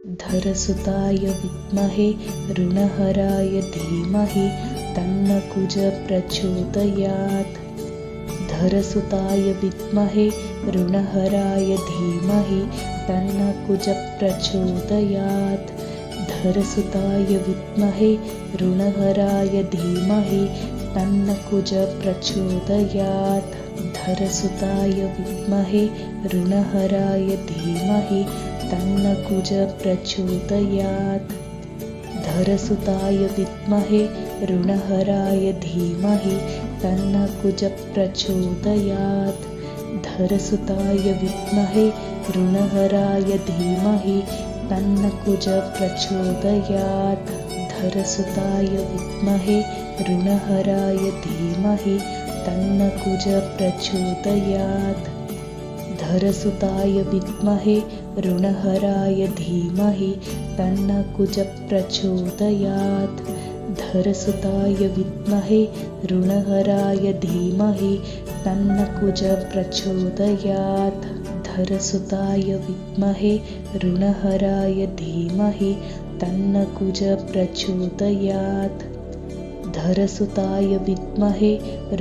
धरसुताय विद्महे ऋणहराय धीमहि तन्नः कुजः प्रचोदयात्। धरसुताय विद्महे ऋणहराय धीमहि तन्नः कुजः प्रचोदयात्। धरसुताय विद्महे ऋणहराय धीमहि तन्नः कुजः प्रचोदयात्। धरसुताय विद्महे ऋणहराय धीमहि तन्नः कुजः प्रचोदयात्। धरसुताय विद्महे ऋणहराय धीमहि तन्नः कुजः प्रचोदयात्। धरसुताय विद्महे ऋणहराय धीमहि तन्नः कुजः प्रचोदयात्। धरसुताय विद्महे ऋणहराय धीमहि तन्नः कुजः प्रचोदयात्। धरसुताय विद्महे ऋणहराय धीमहि तन्नः कुजः प्रचोदयात्। धरसुताय विद्महे ऋणहराय धीमहि तन्नः कुजः प्रचोदयात्। धरसुताय विद्महे ऋणहराय धीमहि तन्नः कुजः प्रचोदयात्। धरसुताय विद्महे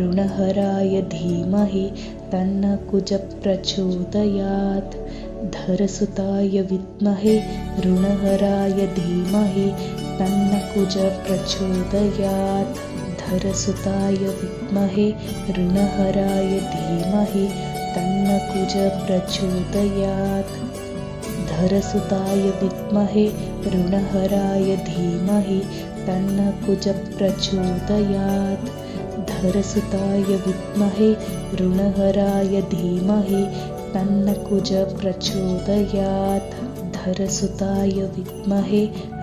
ऋणहराय धीमहि तन्नः कुजः प्रचोदयात्। धरसुताय विद्महे ऋणहराय धीमहि तन्नः कुजः प्रचोदयात्। धरसुताय विद्महे ऋणहराय धीमहि तन्नः कुजः प्रचोदयात्। धरसुताय विद्महे ऋणहराय धीमहि तन्नः कुजः प्रचोदयात्। धरसुताय विद्महे ऋणहराय धीमहि तन्नः कुजः प्रचोदयात्। धरसुताय विद्महे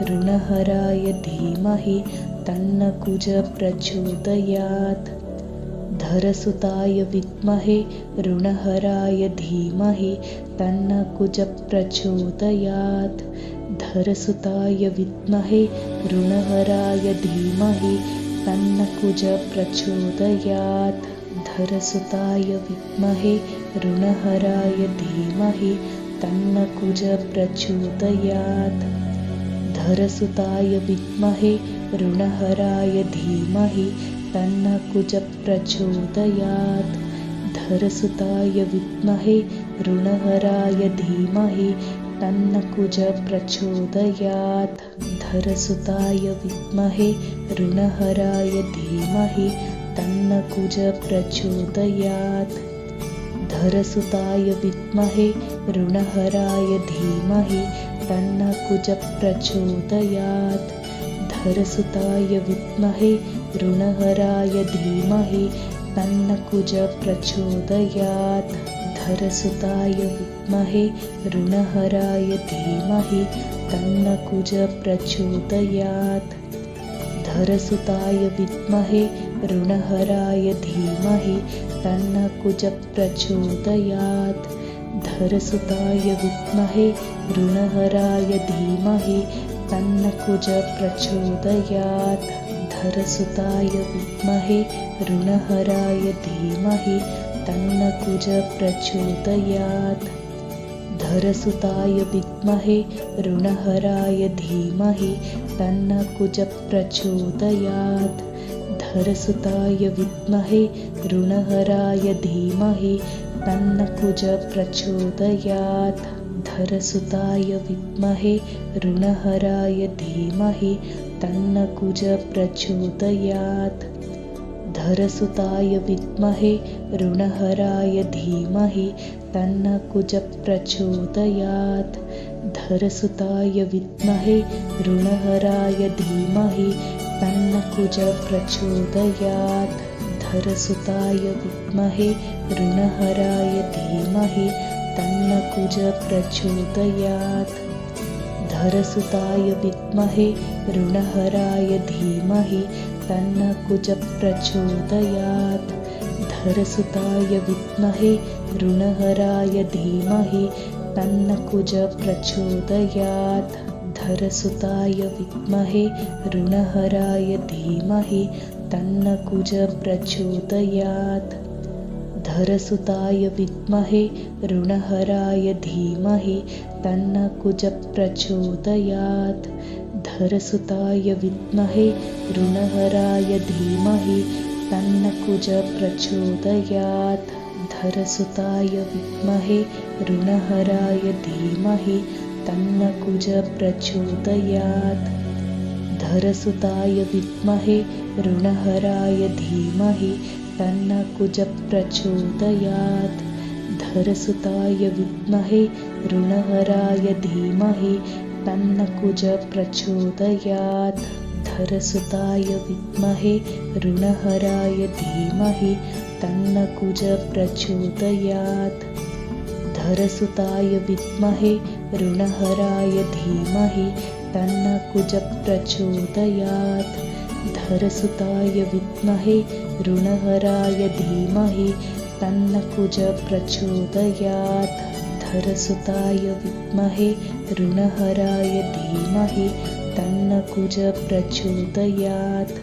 ऋणहराय धीमहि तन्नः कुजः प्रचोदयात्। धरसुताय विद्महे ऋणहराय धीमहि तन्नः कुजः प्रचोदयात्। धरसुताय विद्महे ऋणहराय धीमहि तन्नः कुजः प्रचोदयात्। धरसुताय विद्महे ऋणहराय धीमहि तन्नः कुजः प्रचोदयात्। धरसुताय विद्महे ऋणहराय धीमहि तन्नः कुजः प्रचोदयात्। धरसुताय विद्महे ऋणहराय धीमहि तन्नः कुजः प्रचोदयात्। धरसुताय विद्महे ऋणहराय धीमहि तन्नः कुजः प्रचोदयात्। धरसुताय विद्महे ऋणहराय धीमहि तन्नः कुजः प्रचोदयात्। धरसुताय विद्महे ऋणहराय धीमहि तन्नः कुजः प्रचोदयात्। धरसुताय विद्महे ऋणहराय धीमहि तन्नः कुजः प्रचोदयात्। धरसुताय विद्महे ऋणहराय धीमहि तन्नः कुजः प्रचोदयात्। धरसुताय विद्महे ऋणहराय धीमहि तन्नः कुजः प्रचोदयात्। धरसुताय विद्महे ऋणहराय धीमहि तन्नः कुजः प्रचोदयात्। धरसुताय विद्महे ऋणहराय धीमहि तन्नः कुजः प्रचोदयात्। धरसुताय विद्महे ऋणहराय धीमहि तन्नः कुजः प्रचोदयात्। धरसुताय विद्महे ऋणहराय धीमहि तन्नः कुजः प्रचोदयात्। धरसुताय विद्महे ऋणहराय धीमहि तन्नः कुजः प्रचोदयात्। धरसुताय विद्महे ऋणहराय धीमहि तन्नः कुजः प्रचोदयात्। धरसुताय विद्महे ऋणहराय धीमहि तन्नः कुजः प्रचोदयात्। धरसुताय विद्महे ऋणहराय धीमहि तन्नः कुजः प्रचोदयात्। धरसुताय विद्महे ऋणहराय धीमहि तन्नः कुजः प्रचोदयात्। धरसुताय विद्महे ऋणहराय धीमहि तन्नः कुजः प्रचोदयात्। धरसुताय विद्महे ऋणहराय धीमहि तन्नः कुजः प्रचोदयात्। धरसुताय विद्महे ऋणहराय धीमहि तन्नः कुजः प्रचोदयात्। धरसुताय विद्महे ऋणहराय धीमहि तन्नः कुजः प्रचोदयात्। धरसुताय विद्महे ऋणहराय धीमहि तन्नः कुजः प्रचोदयात्। धरसुताय विद्महे ऋणहराय धीमहि तन्नः कुजः प्रचोदयात्। धरसुताय विद्महे ऋणहराय धीमहि तन्नः कुजः प्रचोदयात्। धरसुताय विद्महे ऋणहराय धीमहि तन्नः कुजः प्रचोदयात्। धरसुताय विद्महे ऋणहराय धीमहि तन्नः कुजः प्रचोदयात्। धरसुताय विद्महे ऋणहराय धीमहि तन्नः कुजः प्रचोदयात्।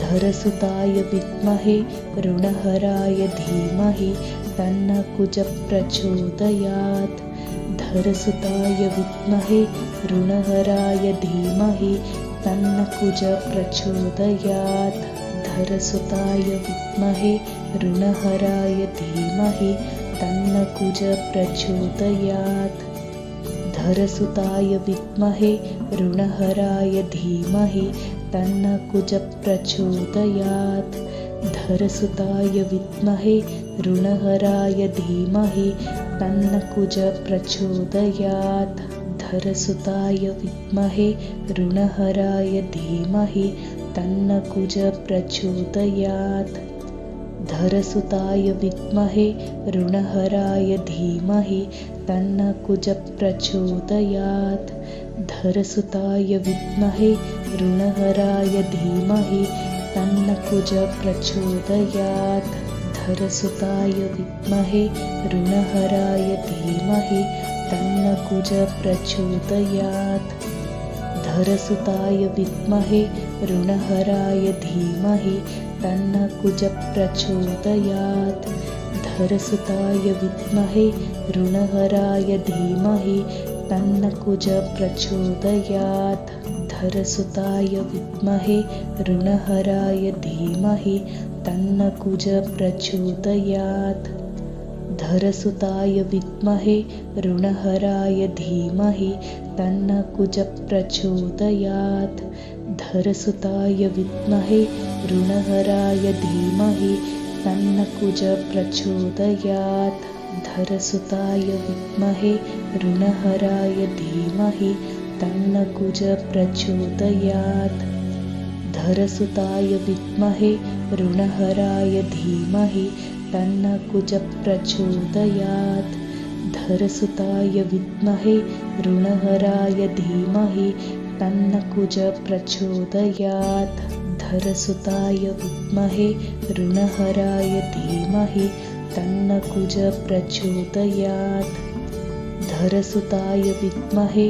धरसुताय विद्महे ऋणहराय धीमहि तन्नः कुजः प्रचोदयात्। धरसुताय विद्महे ऋणहराय धीमहि तन्नः कुजः प्रचोदयात्। धरसुताय विद्महे ऋणहराय धीमहि तन्नः कुजः प्रचोदयात्। धरसुताय विद्महे ऋणहराय धीमहि तन्नः कुजः प्रचोदयात्। धरसुताय विद्महे ऋणहराय धीमहि तन्नः कुजः प्रचोदयात्। धरसुताय विद्महे ऋणहराय धीमहि तन्नः कुजः प्रचोदयात्। धरसुताय विद्महे ऋणहराय धीमहि तन्नः कुजः प्रचोदयात्। धरसुताय विद्महे ऋणहराय धीमहि तन्नः कुजः प्रचोदयात्। धरसुताय विद्महे ऋणहराय धीमहि तन्नः कुजः प्रचोदयात्। धरसुताय विद्महे ऋणहराय धीमहि तन्नः कुजः प्रचोदयात्। धरसुताय विद्महे ऋणहराय धीमहि तन्नः कुजः प्रचोदयात्। धरसुताय विद्महे ऋणहराय धीमहि तन्नः कुजः प्रचोदयात्। धरसुताय विद्महे ऋणहराय धीमहि तन्नः कुजः प्रचोदयात्। धरसुताय विद्महे ऋणहराय धीमहि तन्नः कुजः प्रचोदयात्। धरसुताय विद्महे ऋणहराय धीमहि तन्नः कुजः प्रचोदयात्। धरसुताय विद्महे ऋणहराय धीमहि तन्नः कुजः प्रचोदयात्। धरसुताय विद्महे ऋणहराय धीमहि तन्नः कुजः प्रचोदयात्। धरसुताय विद्महे ऋणहराय धीमहि तन्नः कुजः प्रचोदयात्। धरसुताय विद्महे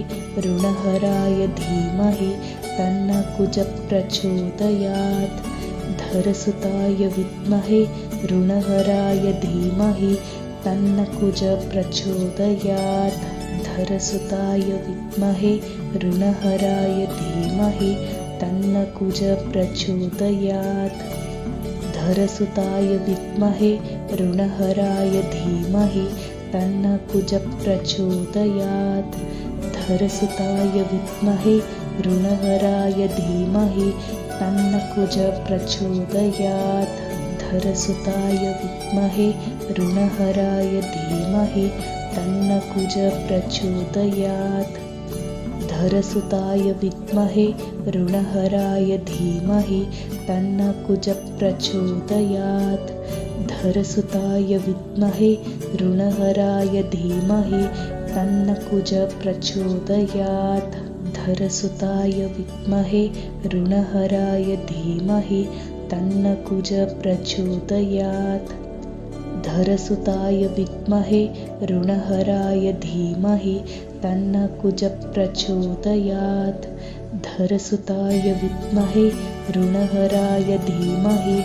ऋणहराय धीमहि तन्नः कुजः प्रचोदयात्। धरसुताय विद्महे ऋणहराय धीमहि तन्नः कुजः प्रचोदयात्। धरसुताय विद्महे ऋणहराय धीमहि तन्नः कुजः प्रचोदयात्। धरसुताय विद्महे ऋणहराय धीमहि तन्नः कुजः प्रचोदयात्। धरसुताय विद्महे ऋणहराय धीमहि तन्नः कुजः प्रचोदयात्। धरसुताय विद्महे ऋणहराय धीमहि तन्नः कुजः प्रचोदयात्। धरसुताय विद्महे ऋणहराय धीमहि तन्नः कुजः प्रचोदयात्। धरसुताय विद्महे ऋणहराय धीमहि तन्नः कुजः प्रचोदयात्। धरसुताय विद्महे ऋणहराय धीमहि तन्नः कुजः प्रचोदयात्। धरसुताय विद्महे ऋणहराय धीमहि तन्नः कुजः प्रचोदयात्। धरसुताय विद्महे ऋणहराय धीमहि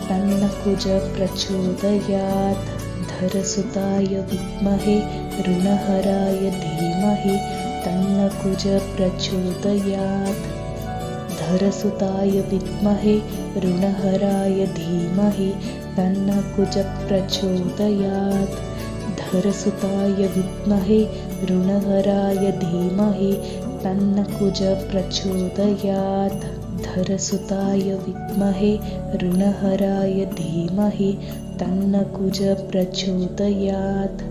तन्नकुज प्रचोदयात्। धरसुताय विद्महे ऋणहराय धीमहि तन्नकुज प्रचोदयात्। धरसुताय विद्महे ऋणहराय धीमहि तन्नकुज प्रचोदयात्। धरसुताय विद्महे ऋणहराय धीमहि तन्नकुज प्रचोदयात्। धरसुताय विद्महे ऋणहराय धीमहि तन्नकुज प्रचोदयात्।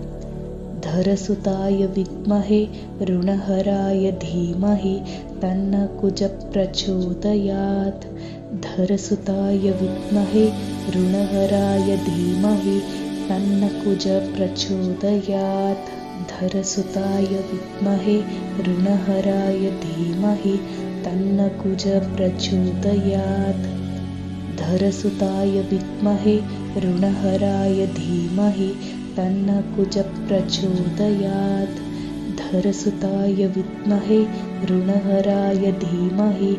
धरसुताय विद्महे ऋणहराय धीमहि तन्नकुज प्रचोदयात्। धरसुताय विद्महे ऋणहराय धीमहि तन्नकुज प्रचोदयात्। धरसुताय विद्महे ऋणहराय धीमहि तन्नकुज प्रचोदयात्। धरसुताय विद्महे ऋणहराय धीमहि तन्नकुज प्रचोदयात्। धरसुताय विद्महे ऋणहराय धीमहि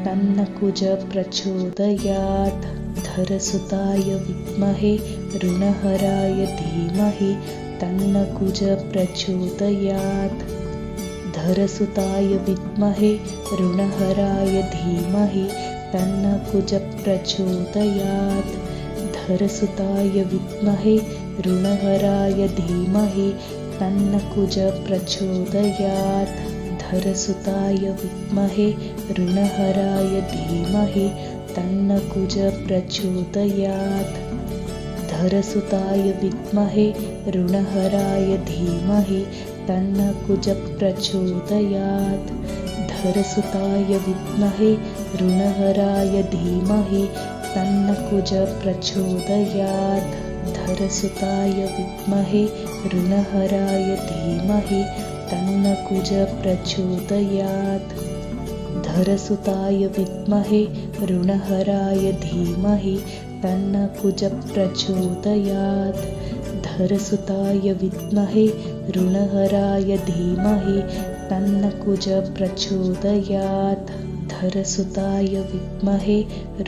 तन्नकुज प्रचोदयात्। धरसुताय विद्महे ऋणहराय धीमहि तन्नकुज प्रचोदयात्। धरसुताय विद्महे ऋणहराय धीमहि तन्नकुज प्रचोदयात्। धरसुताय विद्महे ऋणहराय धीमहि तन्नकुज प्रचोदयात्। धरसुताय विद्महे ऋणहराय धीमहि तन्नकुज प्रचोदयात्। धरसुताय विद्महे ऋणहराय धीमहि तन्नकुज प्रचोदयात्। धरसुताय विद्महे ऋणहराय धीमहि तन्नकुज प्रचोदयात्। धरसुताय विद्महे ऋणहराय धीमहि तन्नकुज प्रचोदयात्। धरसुताय विद्महे ऋणहराय धीमहि तन्नकुज प्रचोदयात्। धरसुताय विद्महे ऋणहराय धीमहि तन्नकुज प्रचोदयात्। धरसुताय विद्महे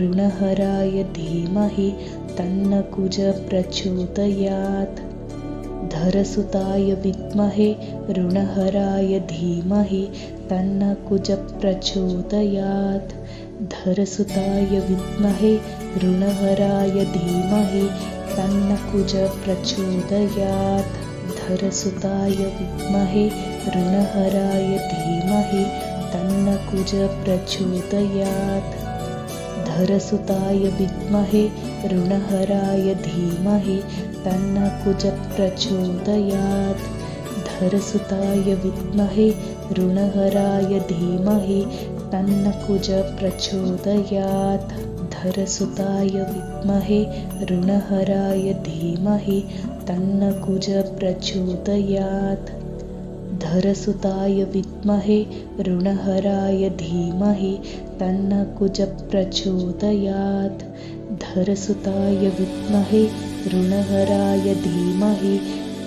ऋणहराय धीमहि तन्नकुज प्रचोदयात्। धरसुताय विद्महे ऋणहराय धीमहि तन्नकुज प्रचोदयात्। धरसुताय विद्महे ऋणहराय धीमहि तन्नकुज प्रचोदयात्। धरसुताय विद्महे ऋणहराय धीमहि तन्नकुज प्रचोदयात्। धरसुताय विद्महे ऋणहराय धीमहि तन्नकुज प्रचोदयात्। धरसुताय विद्महे ऋणहराय धीमहि तन्नकुज प्रचोदयात्। धरसुताय विद्महे ऋणहराय धीमहि तन्नकुज प्रचोदयात्। धरसुताय विद्महे ऋणहराय धीमहि तन्नकुज प्रचोदयात्। धरसुताय विद्महे ऋणहराय धीमहि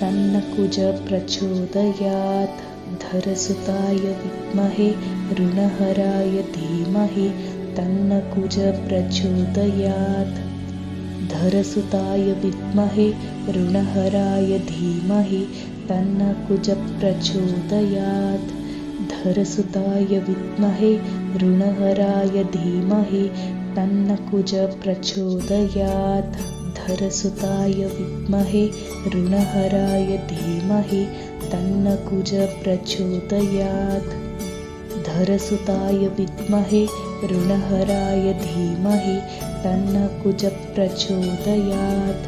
तन्नकुज प्रचोदयात्। धरसुताय विद्महे ऋणहराय धीमहि तन्नकुज प्रचोदयात्। धरसुताय विद्महे ऋणहराय धीमहि तन्नकुज प्रचोदयात्। धरसुताय विद्महे ऋणहराय धीमहि तन्नकुज प्रचोदयात्। धरसुताय विद्महे ऋणहराय धीमहि तन्नकुज प्रचोदयात्। धरसुताय विद्महे ऋणहराय धीमहि तन्नकुज प्रचोदयात्।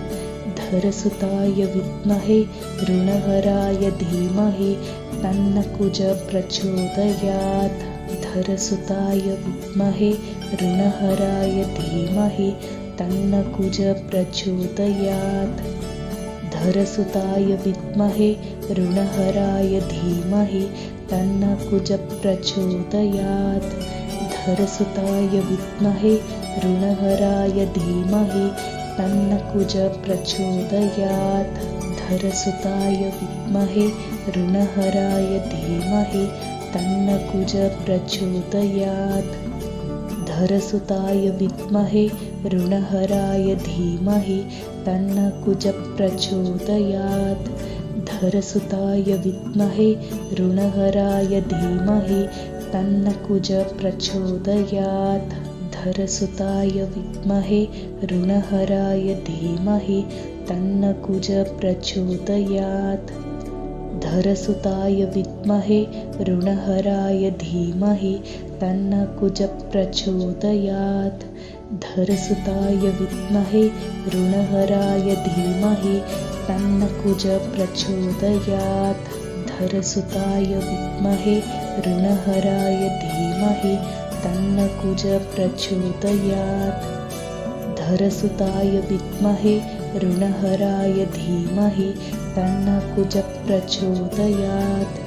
धरसुताय विद्महे ऋणहराय धीमहि तन्नकुज प्रचोदयात्। धरसुताय विद्महे ऋणहराय धीमहि तन्नकुज प्रचोदयात्। धरसुताय विद्महे ऋणहराय धीमहि तन्नकुज प्रचोदयात्। धरसुताय विद्महे ऋणहराय धीमहि तन्नकुज प्रचोदयात्। धरसुताय विद्महे ऋणहराय धीमहि तन्नकुज प्रचोदयात्। धरसुताय विद्महे ऋणहराय धीमहि तन्नः कुजः प्रचोदयात्। धरसुताय विद्महे ऋणहराय धीमहि तन्नः कुजः प्रचोदयात्। धरसुताय विद्महे ऋणहराय धीमहि तन्नः कुजः प्रचोदयात्। धरसुताय विद्महे ऋणहराय धीमहि तन्नः कुजः प्रचोदयात्। धरसुताय विद्महे ऋणहराय धीमहि तन्नः कुजः प्रचोदयात्। धरसुताय विद्महे ऋणहराय धीमहि तन्नः कुजः प्रचोदयात्। धरसुताय विद्महे ऋणहराय धीमहि तन्नः कुजः प्रचोदयात्।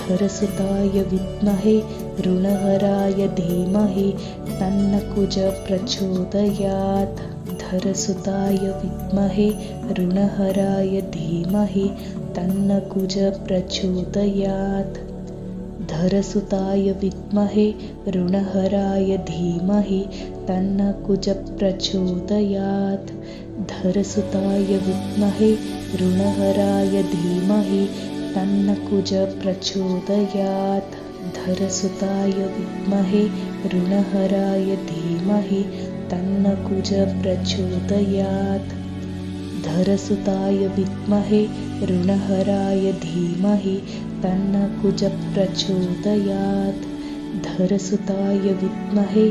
धरसुताय विद्महे ऋणहराय धीमहि तन्नः कुजः प्रचोदयात्। धरसुताय विद्महे ऋणहराय धीमहि तन्नः कुजः प्रचोदयात्। धरसुताय विद्महे ऋणहराय धीमहि तन्नः कुजः प्रचोदयात्। धरसुताय विद्महे ऋणहराय धीमहि तन्नः कुजः प्रचोदयात्। धरसुताय विद्महे ऋणहराय धीमहि तन्नः कुजः प्रचोदयात्। धरसुताय विद्महे ऋणहराय धीमहि तन्नः कुजः प्रचोदयात्। धरसुताय विद्महे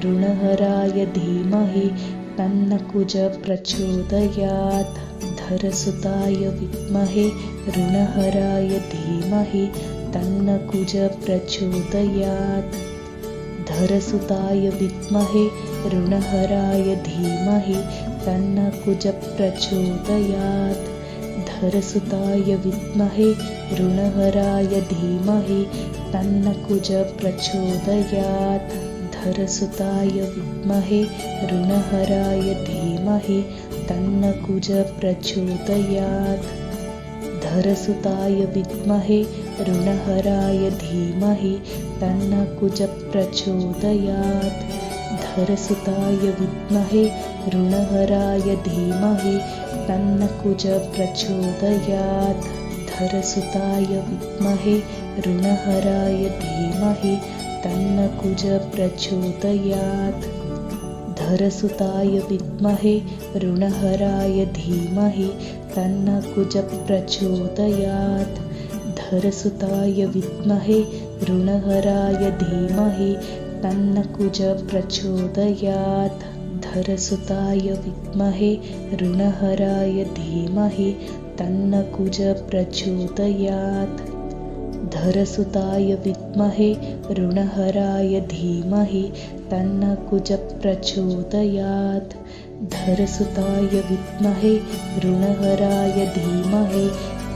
ऋणहराय धीमहि तन्नः कुजः प्रचोदयात्। धरसुताय विद्महे ऋणहराय धीमहि तन्नः कुजः प्रचोदयात्। धरसुताय विद्महे ऋणहराय धीमहि तन्नः कुजः प्रचोदयात्। धरसुताय विद्महे ऋणहराय धीमहि तन्नः कुजः प्रचोदयात्। धरसुताय विद्महे ऋणहराय धीमहि तन्नः कुजः प्रचोदयात्। धरसुताय विद्महे ऋणहराय धीमहि तन्नः कुजः प्रचोदयात्। धरसुताय विद्महे ऋणहराय धीमहि तन्नः कुजः प्रचोदयात्। धरसुताय विद्महे ऋणहराय धीमहि तन्नः कुजः प्रचोदयात्। धरसुताय विद्महे ऋणहराय धीमहि तन्नः कुजः प्रचोदयात्। धरसुताय विद्महे ऋणहराय धीमहि तन्नः कुजः प्रचोदयात्। धरसुताय विद्महे ऋणहराय धीमहि तन्नः कुजः प्रचोदयात्। धरसुताय विद्महे ऋणहराय धीमहि तन्नः कुजः प्रचोदयात्। धरसुताय विद्महे ऋणहराय धीमहि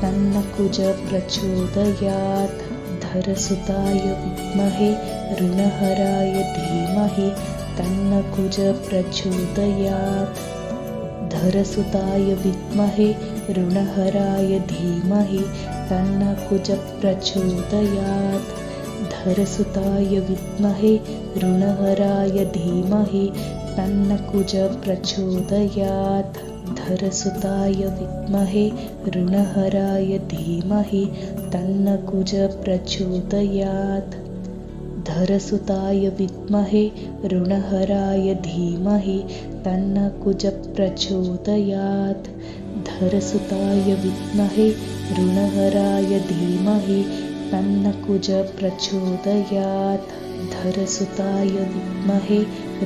तन्नः कुजः प्रचोदयात्। धरसुताय विद्महे ऋणहराय धीमहि तन्नः कुजः प्रचोदयात्। धरसुताय विद्महे ऋणहराय धीमहि तन्नः कुजः प्रचोदयात्। धरसुताय विद्महे ऋणहराय धीमहि तन्नः कुजः प्रचोदयात्। धरसुताय विद्महे ऋणहराय धीमहि तन्नः कुजः प्रचोदयात्। धरसुताय विद्महे ऋणहराय धीमहि तन्नः कुजः प्रचोदयात्। धरसुताय विद्महे ऋणहराय धीमहि तन्नः कुजः प्रचोदयात्। धरसुताय विद्महे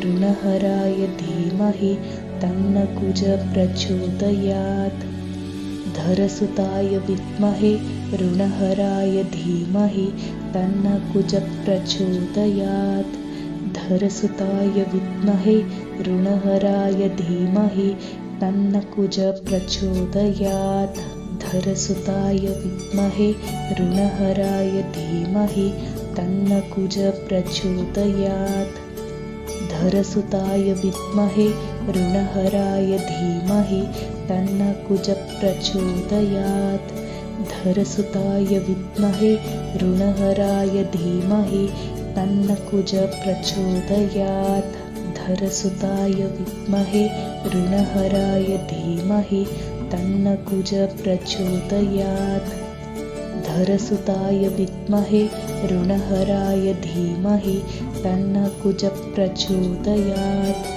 ऋणहराय धीमहि तन्नः कुजः प्रचोदयात्। धरसुताय विद्महे ऋणहराय धीमहि तन्नः कुजः प्रचोदयात्। धरसुताय विद्महे ऋणहराय धीमहि तन्नः कुजः प्रचोदयात्। धरसुताय विद्महे ऋणहराय धीमहि तन्नः कुजः प्रचोदयात्। धरसुताय विद्महे ऋणहराय धीमहि तन्नः कुजः प्रचोदयात्। धरसुताय विद्महे ऋणहराय धीमहि तन्नः कुजः प्रचोदयात्। धरसुताय विद्महे ऋणहराय धीमहि तन्न कुज प्रचोदयात्। धरसुताय विद्महे ऋणहराय धीमहि तन्न कुज प्रचोदयात्।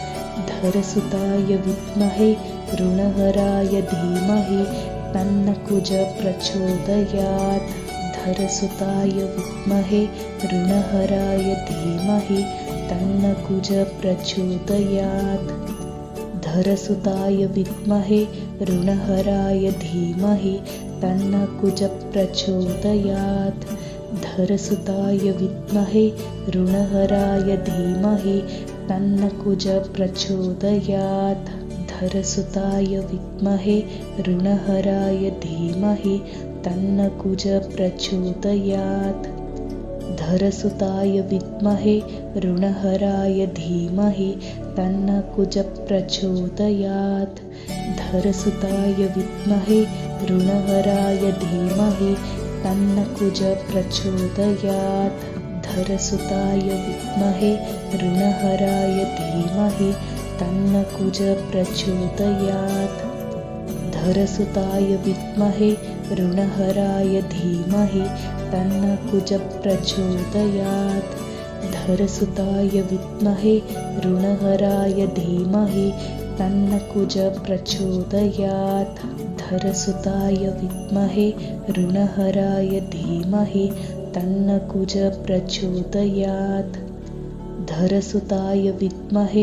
धरसुताय विद्महे ऋणहराय धीमहि तन्न कुज प्रचोदयात्। धरसुताय विद्महे ऋणहराय धीमहि तन्न कुज प्रचोदयात्। धरसुताय विद्महे ऋणहराय धीमहि तन्न कुज प्रचोदयात्। धरसुताय विद्महे ऋणहराय धीमहि तन्न कुज प्रचोदयात्। धरसुताय विद्महे ऋणहराय धीमहि तन्न कुज प्रचोदयात्। धरसुताय विद्महे ऋणहराय धीमहि तन्न कुज प्रचोदयात्। धरसुताय विद्महे ऋणहराय धीमहि तन्न कुज प्रचोदयात्। धरसुताय विद्महे ऋणहराय धीमहि तन्न कुज प्रचोदयात्। धरसुताय विद्महे ऋणहराय धीमहि तन्न कुज प्रचोदयात्। धरसुताय विद्महे ऋणहराय धीमहि तन्न कुज प्रचोदयात्। धरसुताय विद्महे ऋणहराय धीमहि तन्न कुज प्रचोदयात्। धरसुताय विद्महे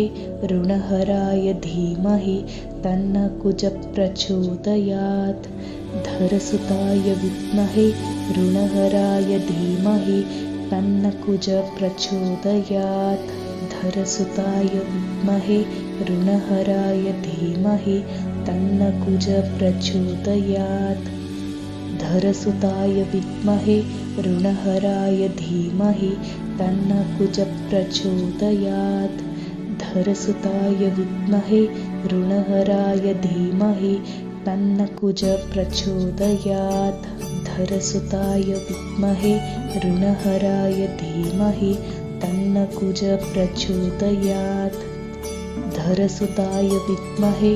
ऋणहराय धीमहि तन्न कुज प्रचोदयात्। धरसुताय विद्महे ऋणहराय धीमहि तन्न कुज प्रचोदयात्। धरसुताय विद्महे ऋणहराय धीमहि तन्न कुज प्रचोदयात्। धरसुताय विद्महे ऋणहराय धीमहि तन्न कुज प्रचोदयात्। धरसुताय विद्महे ऋणहराय धीमहि तन्न कुज प्रचोदयात्। धरसुताय विद्महे ऋणहराय धीमहि तन्न कुज प्रचोदयात्। धरसुताय विद्महे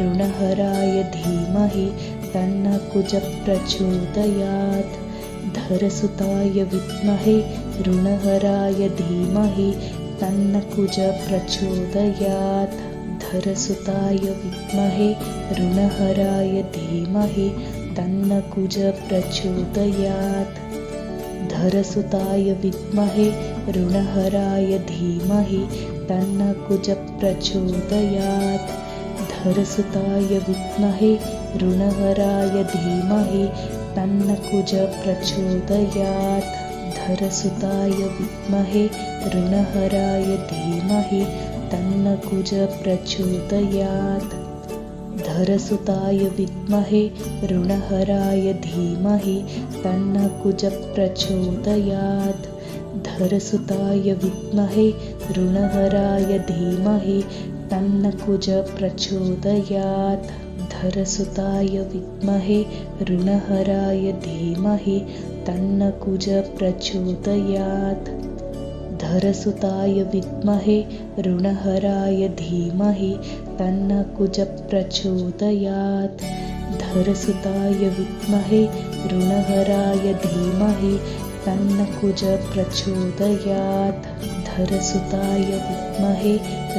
ऋणहराय धीमहि तन्न कुज प्रचोदयात्। धरसुताय विद्महे ऋणहराय धीमहि तन्न कुज प्रचोदयात्। धरसुताय विद्महे ऋणहराय धीमहि तन्न कुज प्रचोदयात्। धरसुताय विद्महे ऋणहराय धीमहि तन्न कुज प्रचोदयात्। धरसुताय विद्महे ऋणहराय धीमहि तन्न कुज प्रचोदयात्। धरसुताय विद्महे ऋणहराय धीमहि तन्न कुज प्रचोदयात्। धरसुताय विद्महे ऋणहराय धीमहि तन्न कुज प्रचोदयात्। धरसुताय विद्महे ऋणहराय धीमहि तन्न कुज प्रचोदयात्। धरसुताय विद्महे ऋणहराय धीमहि तन्न कुज प्रचोदयात्। धरसुताय विद्महे ऋणहराय धीमहि तन्न कुज प्रचोदयात्। धरसुताय विद्महे ऋणहराय धीमहि तन्न कुज प्रचोदयात्। धरसुताय विद्महे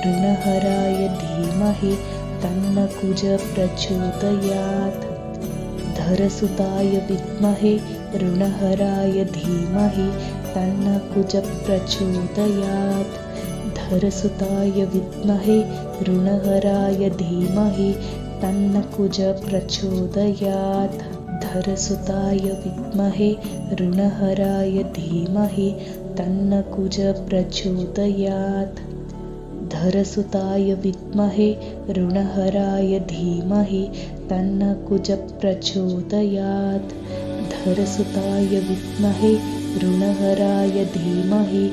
ऋणहराय धीमहि तन्न कुज प्रचोदयात्। धरसुताय विद्महे ऋणहराय धीमहि तन्न कुज प्रचोदयात्। धरसुताय विद्महे ऋणहराय धीमहि तन्न कुज प्रचोदयात्। धरसुताय विद्महे ऋणहराय धीमहि तन्न कुज प्रचोदयात्। धरसुताय विद्महे ऋणहराय धीमहि तन्न कुज प्रचोदयात्। धरसुताय विद्महे ऋणहराय धीमहि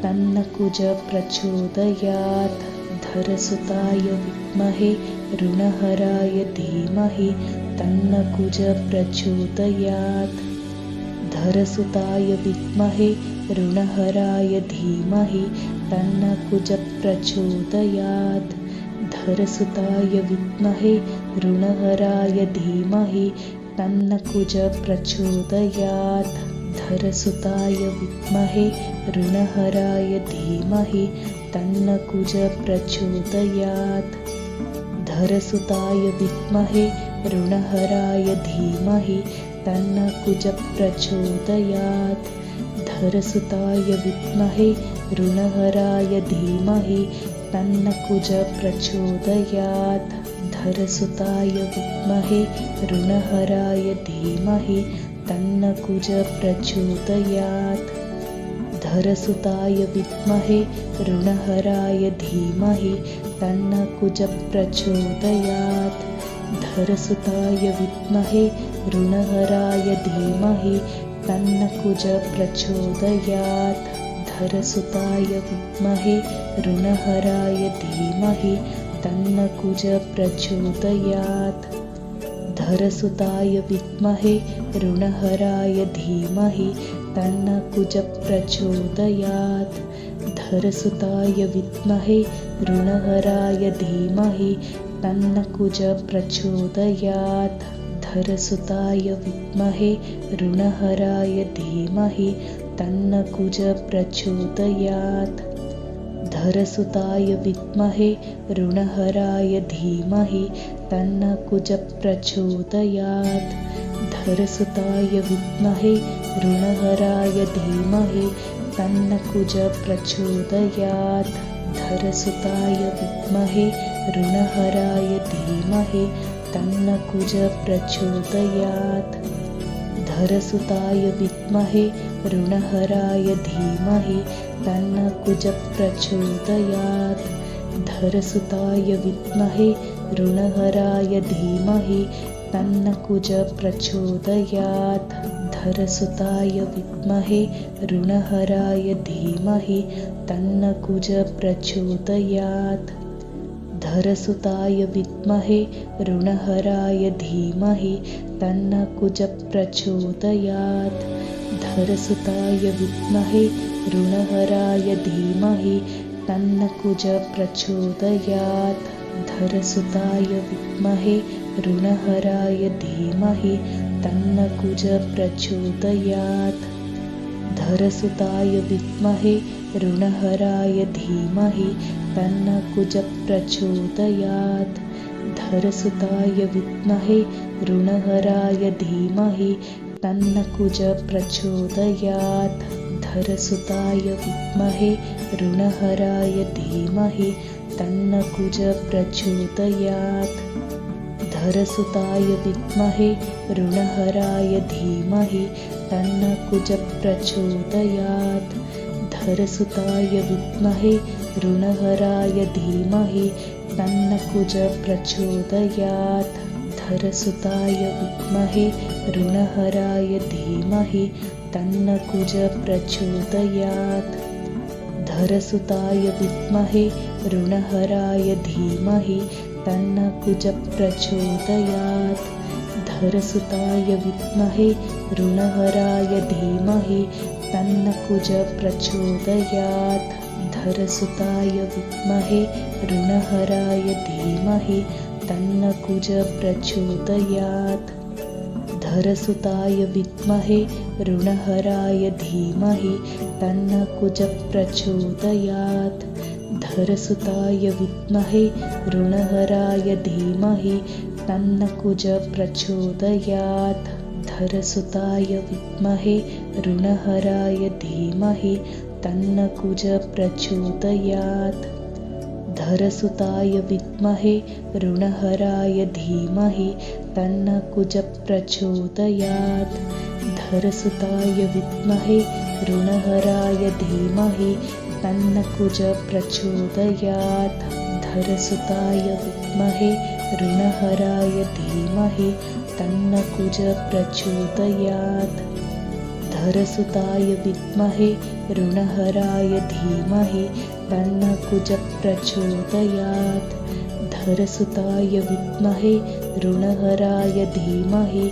तन्न कुज प्रचोदयात्। धरसुताय विद्महे ऋणहराय धीमहि तन्न कुज प्रचोदयात्। धरसुताय विद्महे ऋणहराय धीमहि तन्न कुजः प्रचोदयात्। धरसुताय विद्महे ऋणहराय धीमहि तन्न कुजः प्रचोदयात्। धरसुताय विद्महे ऋणहराय धीमहि तन्न कुजः प्रचोदयात्। धरसुताय विद्महे ऋणहराय धीमहि तन्न कुजः प्रचोदयात्। धरसुताय विद्महे ऋणहराय धीमहि तन्न कुजः प्रचोदयात्। धरसुताय विद्महे ऋणहराय धीमहि तन्न कुजः प्रचोदयात्। धरसुताय विद्महे ऋणहराय धीमहि तन्न कुजः प्रचोदयात्। धरसुताय विद्महे ऋणहराय धीमहि तन्न कुजः प्रचोदयात्। धरसुताय विद्महे ऋणहराय धीमहि तन्न कुजः प्रचोदयात्। धरसुताय विद्महे ऋणहराय धीमहि तन्न कुजः प्रचोदयात्। धरसुताय विद्महे ऋणहराय धीमहि तन्न कुजः प्रचोदयात्। धरसुताय विद्महे ऋणहराय धीमहि तन्न कुजः प्रचोदयात्। धरसुताय विद्महे ऋणहराय धीमहि तन्न कुजः प्रचोदयात्। धरसुताय विद्महे ऋणहराय धीमहि तन्न कुजः प्रचोदयात्। धरसुताय विद्महे ऋणहराय धीमहि तन्न कुजः प्रचोदयात्। धरसुताय विद्महे ऋणहराय धीमहि तन्न कुजः प्रचोदयात्। धरसुताय विद्महे ऋणहराय धीमहि तन्न कुजः प्रचोदयात्। धरसुताय विद्महे ऋणहराय धीमहि तन्न कुजः प्रचोदयात्। धरसुताय विद्महे ऋणहराय धीमहि तन्न कुजः प्रचोदयात्। धरसुताय विद्महे ऋणहराय धीमहि तन्न कुजः प्रचोदयात्। धरसुताय विद्महे ऋणहराय धीमहि तन्न कुजः प्रचोदयात्। धरसुताय विद्महे ऋणहराय धीमहि तन्न कुजः प्रचोदयात्। धरसुताय विद्महे ऋणहराय धीमहि तन्न कुजः प्रचोदयात्। धरसुताय विद्महे ऋणहराय धीमहि तन्न कुजः प्रचोदयात्। धरसुताय विद्महे ऋणहराय धीमहि तन्न कुजः प्रचोदयात्। धरसुताय विद्महे ऋणहराय धीमहि तन्न कुजः प्रचोदयात्। धरसुताय विद्महे ऋणहराय धीमहि तन्न कुजः प्रचोदयात्। धरसुताय विद्महे ऋणहराय धीमहि तन्न कुजः प्रचोदयात्। धरसुताय विद्महे ऋणहराय धीमहि तन्न कुजः प्रचोदयात्। धरसुताय विद्महे ऋणहराय धीमहि तन्न कुजः प्रचोदयात्। धरसुताय विद्महे ऋणहराय धीमहि तन्न कुजः प्रचोदयात्। धरसुताय विद्महे ऋणहराय धीमहि तन्न कुजः प्रचोदयात्। धरसुताय विद्महे ऋणहराय धीमहि तन्न कुजः प्रचोदयात्। धरसुताय विद्महे ऋणहराय धीमहि तन्न कुजः प्रचोदयात्। धरसुताय विद्महे ऋणहराय धीमहि तन्न कुजः प्रचोदयात्। धरसुताय विद्महे ऋणहराय धीमहि तन्न कुजः प्रचोदयात्। धरसुताय विद्महे ऋणहराय धीमहि तन्न कुजः प्रचोदयात्। धरसुताय विद्महे ऋणहराय धीमहि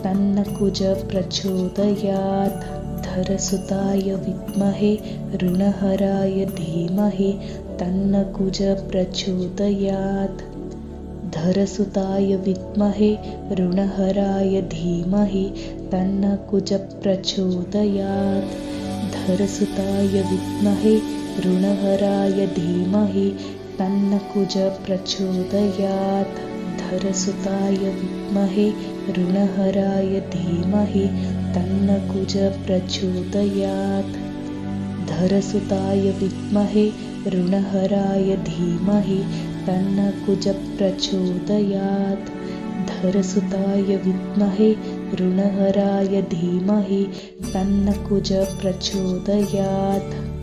तन्न कुजः प्रचोदयात्। धरसुताय विद्महे ऋणहराय धीमहि तन्नकुज प्रचोदयात्। धरसुताय विद्महे ऋणहराय धीमहि तन्नकुज प्रचोदयात्। धरसुताय विद्महे ऋणहराय धीमहि तन्नकुज प्रचोदयात्। धरसुताय विद्महे ऋणहराय धीमहि तन्नकुज प्रचोदयात्। धरसुताय विद्महे ऋणहराय धीमहि तन्नकुज प्रचोदयात्। धरसुताय विद्महे ऋणहराय धीमहि तन्नकुज प्रचोदयात्।